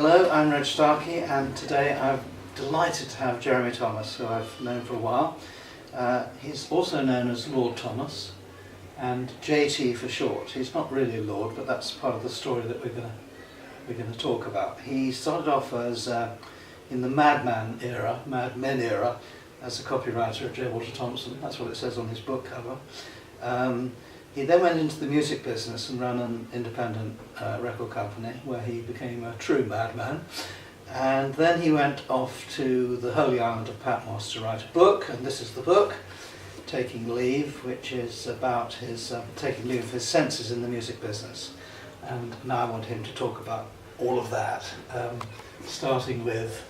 Hello, I'm Reg Starkey, and today I'm delighted to have Jeremy Thomas, who I've known for a while. He's also known as Lord Thomas, and JT for short. He's not really a lord, but that's part of the story that we're going to talk about. He started off as in the Mad Men era, as a copywriter at J. Walter Thompson. That's what it says on his book cover. He then went into the music business and ran an independent record company where he became a true madman. And then he went off to the holy island of Patmos to write a book, and this is the book, Taking Leave, which is about his taking leave of his senses in the music business. And now I want him to talk about all of that, starting with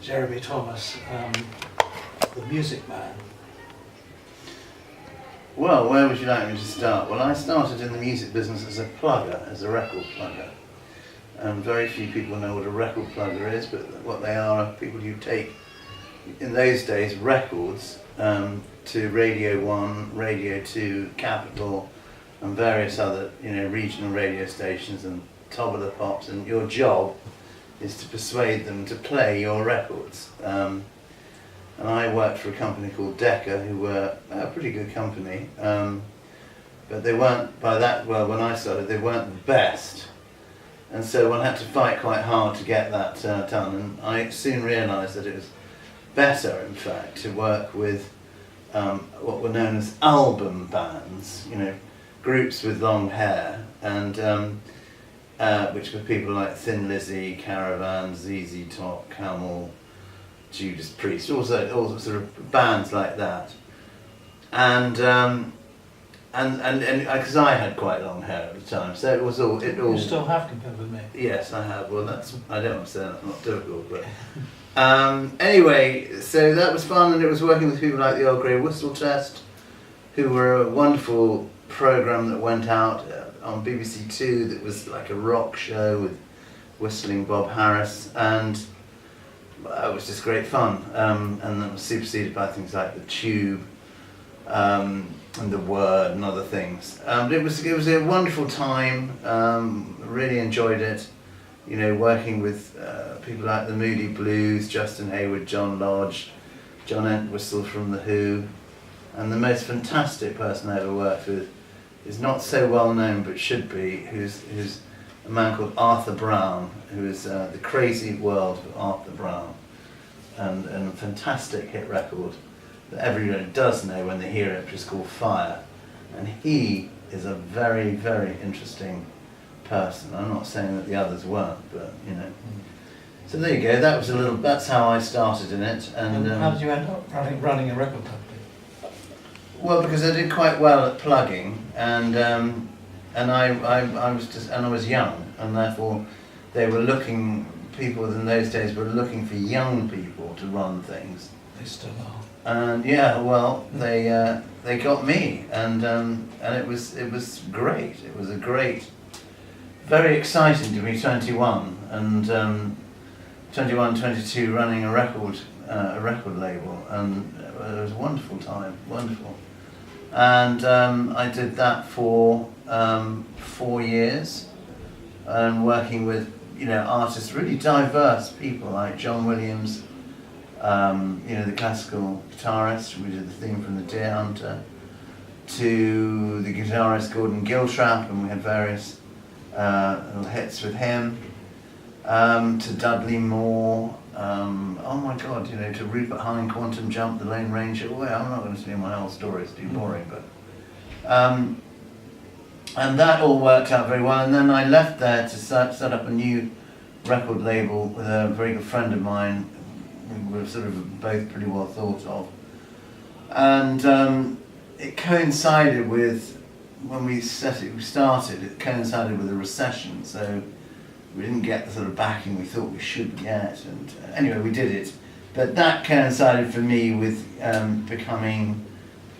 Jeremy Thomas, the music man. Well, where would you like me to start? Well, I started in the music business as a plugger, as a record plugger. Very few people know what a record plugger is, but what they are people who take, in those days, records to Radio 1, Radio 2, Capital, and various other regional radio stations and top of the pops, and your job is to persuade them to play your records. And I worked for a company called Decca, who were a pretty good company, but they weren't, when I started, they weren't the best. And so one had to fight quite hard to get that done, and I soon realised that it was better, in fact, to work with what were known as album bands, groups with long hair, and which were people like Thin Lizzy, Caravan, ZZ Top, Camel, Judas Priest, all sort of bands like that, and because I had quite long hair at the time, so it all. You still have compared with me. Yes, I have. Well, I don't want to say that's not difficult, but anyway, so that was fun, and it was working with people like the Old Grey Whistle Test, who were a wonderful program that went out on BBC Two that was like a rock show with whistling Bob Harris, and it was just great fun, and then was superseded by things like the Tube and the Word and other things. It was a wonderful time. Really enjoyed it. Working with people like the Moody Blues, Justin Hayward, John Lodge, John Entwistle from the Who, and the most fantastic person I ever worked with is not so well known but should be, who's a man called Arthur Brown, who is The Crazy World of Arthur Brown, and a fantastic hit record that everyone does know when they hear it, which is called Fire. And he is a very, very interesting person. I'm not saying that the others weren't, but So there you go. That's how I started in it. And how did you end up running a record company? Well, because I did quite well at plugging, and I was young, and therefore people in those days were looking for young people to run things. They still are. And they got me, and it was great. It was very exciting to be 21 and 21, 22, running a record label, and it was a wonderful time, wonderful. And I did that for 4 years, and working with artists, really diverse people like John Williams, the classical guitarist. We did the theme from The Deer Hunter, to the guitarist Gordon Giltrap, and we had various little hits with him, to Dudley Moore, oh my God, to Rupert Hine, Quantum Jump, The Lone Ranger. Well, I'm not going to tell you my whole story, it's too boring, but and that all worked out very well. And then I left there to set up a new record label with a very good friend of mine. We were sort of both pretty well thought of, and it coincided with when we started. It coincided with a recession, so we didn't get the sort of backing we thought we should get. And anyway, we did it, but that coincided for me with becoming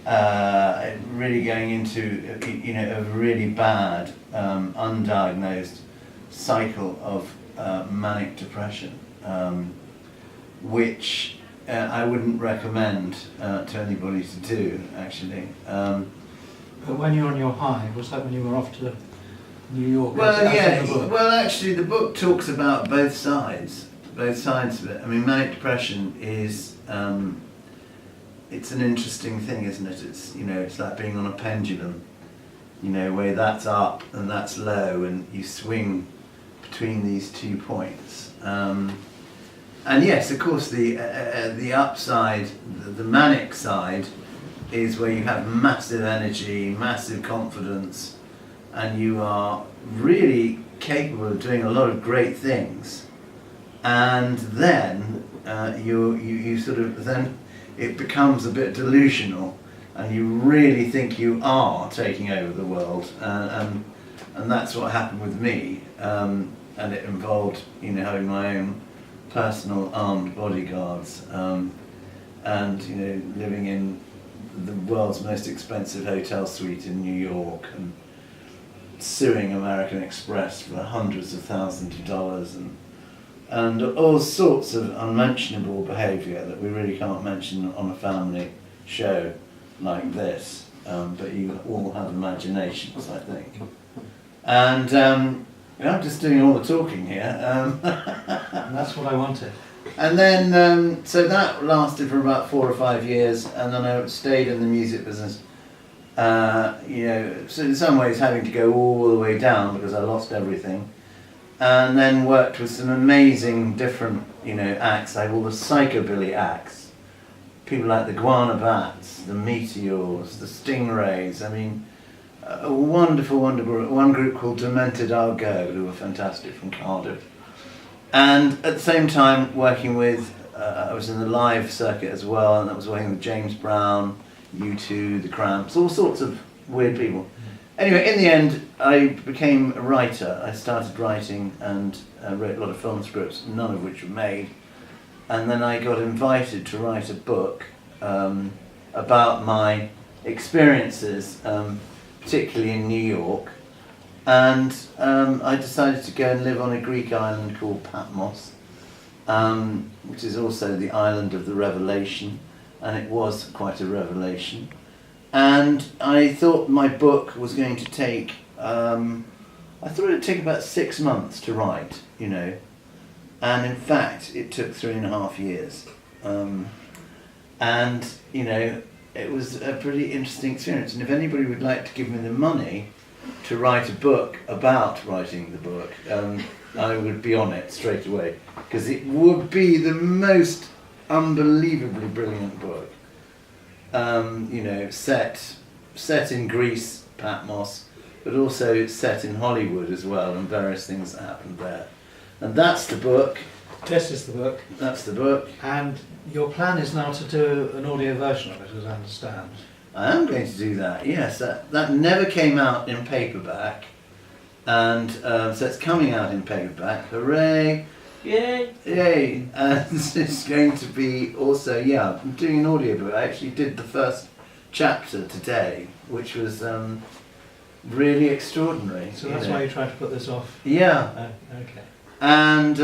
really going into a really bad undiagnosed cycle of manic depression, which I wouldn't recommend to anybody to do, actually. But when you were on your high, was that when you were off to New York. Well, as in yeah. the book? Well, actually, the book talks about both sides of it. I mean, manic depression is it's an interesting thing, isn't it? It's it's like being on a pendulum, where that's up and that's low, and you swing between these 2 points. And yes, of course, the upside, the manic side, is where you have massive energy, massive confidence, and you are really capable of doing a lot of great things. And then you sort of then it becomes a bit delusional, and you really think you are taking over the world, and that's what happened with me. And it involved having my own personal armed bodyguards, and living in the world's most expensive hotel suite in New York, and suing American Express for hundreds of thousands of dollars, and all sorts of unmentionable behaviour that we really can't mention on a family show like this, but you all have imaginations, I think. And I'm just doing all the talking here. And that's what I wanted. And then, so that lasted for about 4 or 5 years, and then I stayed in the music business. So in some ways having to go all the way down because I lost everything. And then worked with some amazing different, acts, like all the psychobilly acts. People like the Guana Bats, the Meteors, the Stingrays. I mean, a wonderful one group called Demented Argo, who were fantastic, from Cardiff. And at the same time working with, I was in the live circuit as well, and I was working with James Brown, U2, The Cramps, all sorts of weird people. Anyway, in the end, I became a writer. I started writing and wrote a lot of film scripts, none of which were made. And then I got invited to write a book about my experiences, particularly in New York. And I decided to go and live on a Greek island called Patmos, which is also the island of the revelation, and it was quite a revelation. And I thought my book was going to take, I thought it would take about 6 months to write, and in fact it took 3.5 years. And, it was a pretty interesting experience, and if anybody would like to give me the money to write a book about writing the book, I would be on it straight away, because it would be the most unbelievably brilliant book. Set in Greece, Patmos, but also set in Hollywood as well, and various things that happened there. And that's the book. This is the book. That's the book. And your plan is now to do an audio version of it, as I understand. I am going to do that, yes. That never came out in paperback, and so it's coming out in paperback. Hooray! Yay! Yay! And it's going to be also, I'm doing an audiobook. I actually did the first chapter today, which was really extraordinary. So that's why you tried to put this off? Yeah. Okay. And,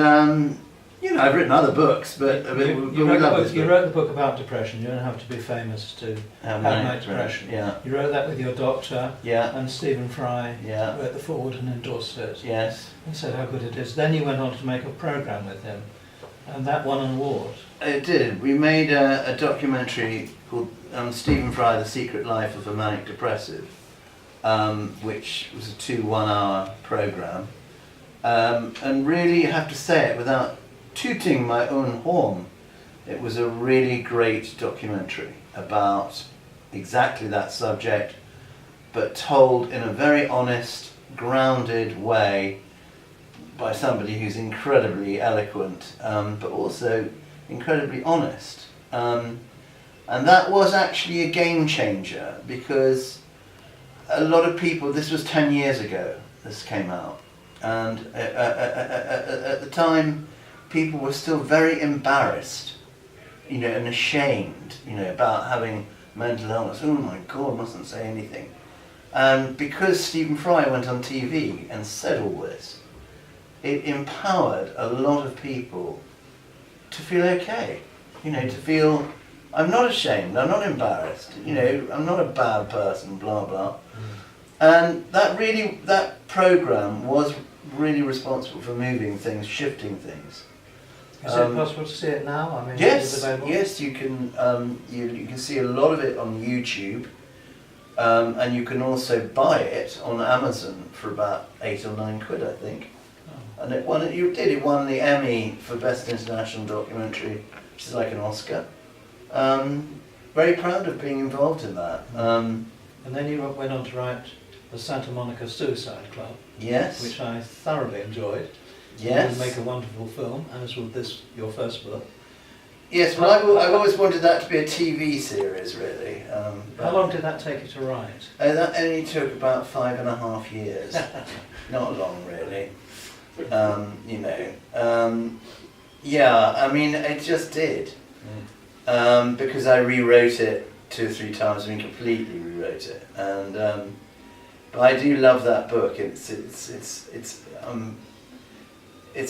I've written other books, but you wrote the book about depression. You don't have to be famous to have manic depression. Yeah. You wrote that with your doctor, Yeah. and Stephen Fry wrote the foreword and endorsed it. Yes. And said how good it is. Then you went on to make a programme with him, and that won an award. It did. We made a documentary called Stephen Fry, The Secret Life of a Manic Depressive, which was a 2 one-hour programme. And really, you have to say it without tooting my own horn, it was a really great documentary about exactly that subject, but told in a very honest, grounded way by somebody who's incredibly eloquent, but also incredibly honest. And that was actually a game changer, because a lot of people, this was 10 years ago this came out, and at the time people were still very embarrassed, and ashamed, about having mental illness. Oh my God, mustn't say anything. And because Stephen Fry went on TV and said all this, it empowered a lot of people to feel okay, to feel, I'm not ashamed, I'm not embarrassed, I'm not a bad person, blah, blah. And that program was really responsible for moving things, shifting things. Is it possible to see it now? I mean, is it Yes, available? yes, you can. You can see a lot of it on YouTube, and you can also buy it on Amazon for about £8 or £9, I think. Oh. And it won the Emmy for Best International Documentary, which is like an Oscar. Very proud of being involved in that. And then you went on to write the Santa Monica Suicide Club, Yes. which I thoroughly enjoyed. Yes. You would make a wonderful film, as would this, your first book. Yes, well, I've always wanted that to be a TV series, really. How long did that take you to write? That only took about 5.5 years. Not long, really. Yeah, I mean, it just did. Because I rewrote it 2 or 3 times. I mean, completely rewrote it. And but I do love that book. It's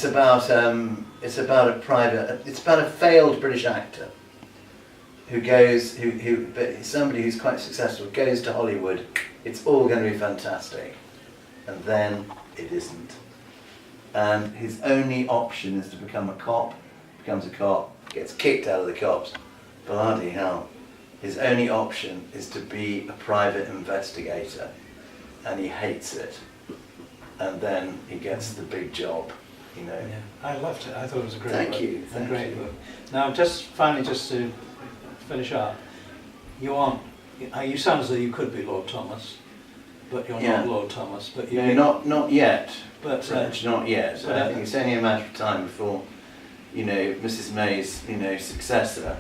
about a failed British actor but somebody who's quite successful goes to Hollywood. It's all going to be fantastic, and then it isn't. And his only option is to become a cop. Becomes a cop, gets kicked out of the cops. Bloody hell! His only option is to be a private investigator, and he hates it. And then he gets the big job. You know. Yeah, I loved it. I thought it was a great book. Thank you. A great book. Now, just to finish up, you sound as though you could be Lord Thomas, but you're not Lord Thomas. But you not yet. But French, not yet. But I think it's only a matter of time before, Mrs. May's, successor,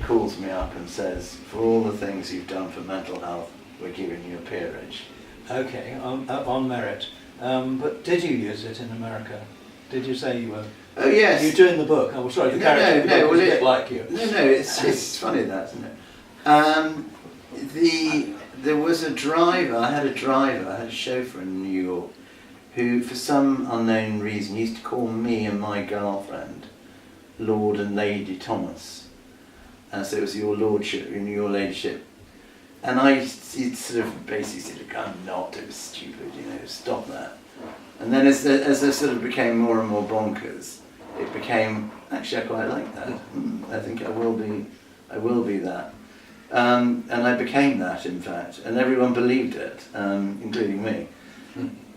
calls me up and says, for all the things you've done for mental health, we're giving you a peerage. Okay, on merit. But did you use it in America? Did you say you were? Oh yes. You do in the book. Oh, sorry, the character in the book was a bit like you. No, it's funny that, isn't it? There was a driver. I had a chauffeur in New York, who, for some unknown reason, used to call me and my girlfriend Lord and Lady Thomas. So it was your lordship and your ladyship. And he sort of basically said, look, I'm not, it was stupid, stop that. And then as I sort of became more and more bonkers, it became, actually I quite like that. I think I will be that. And I became that, in fact, and everyone believed it, including me.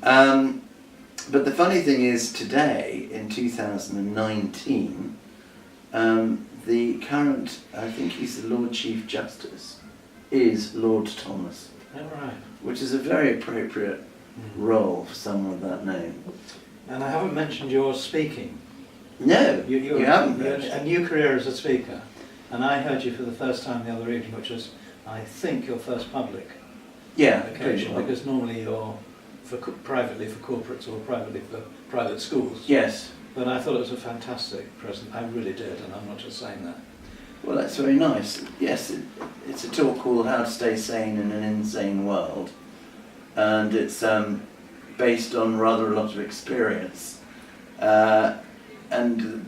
But the funny thing is, today, in 2019, the current, I think he's the Lord Chief Justice, is Lord Thomas. Oh, right. Which is a very appropriate role for someone with that name. And I haven't mentioned your speaking. No, you haven't. You had a new career as a speaker, and I heard you for the first time the other evening, which was, I think, your first public occasion, because normally you're privately for corporates or privately for private schools. Yes. But I thought it was a fantastic present. I really did, and I'm not just saying that. Well, that's very nice. Yes, it's a talk called How to Stay Sane in an Insane World, and it's based on rather a lot of experience. And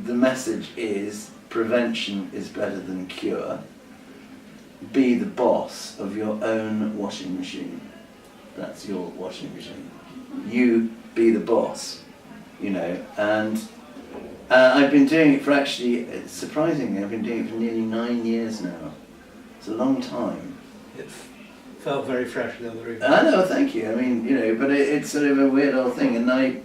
the message is, prevention is better than cure. Be the boss of your own washing machine. That's your washing machine. You be the boss, and I've been doing it for surprisingly, I've been doing it for nearly 9 years now. It's a long time. It felt very fresh the other evening. I know, thank you. I mean, but it's sort of a weird old thing, and I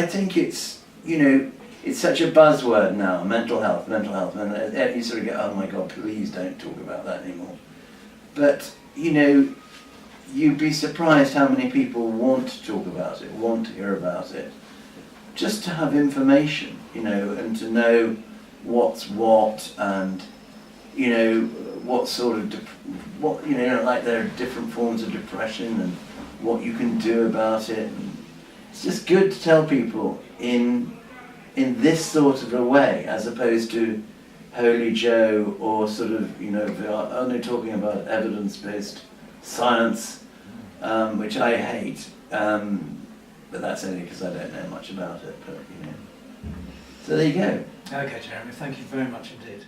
think it's, it's such a buzzword now, mental health, and you sort of go, oh my God, please don't talk about that anymore. But, you'd be surprised how many people want to talk about it, want to hear about it, just to have information, and to know what's what, and, what sort of, like there are different forms of depression and what you can do about it. And it's just good to tell people in this sort of a way, as opposed to Holy Joe or sort of, only talking about evidence-based science, which I hate, but that's only because I don't know much about it. But So there you go. Okay, Jeremy, thank you very much indeed.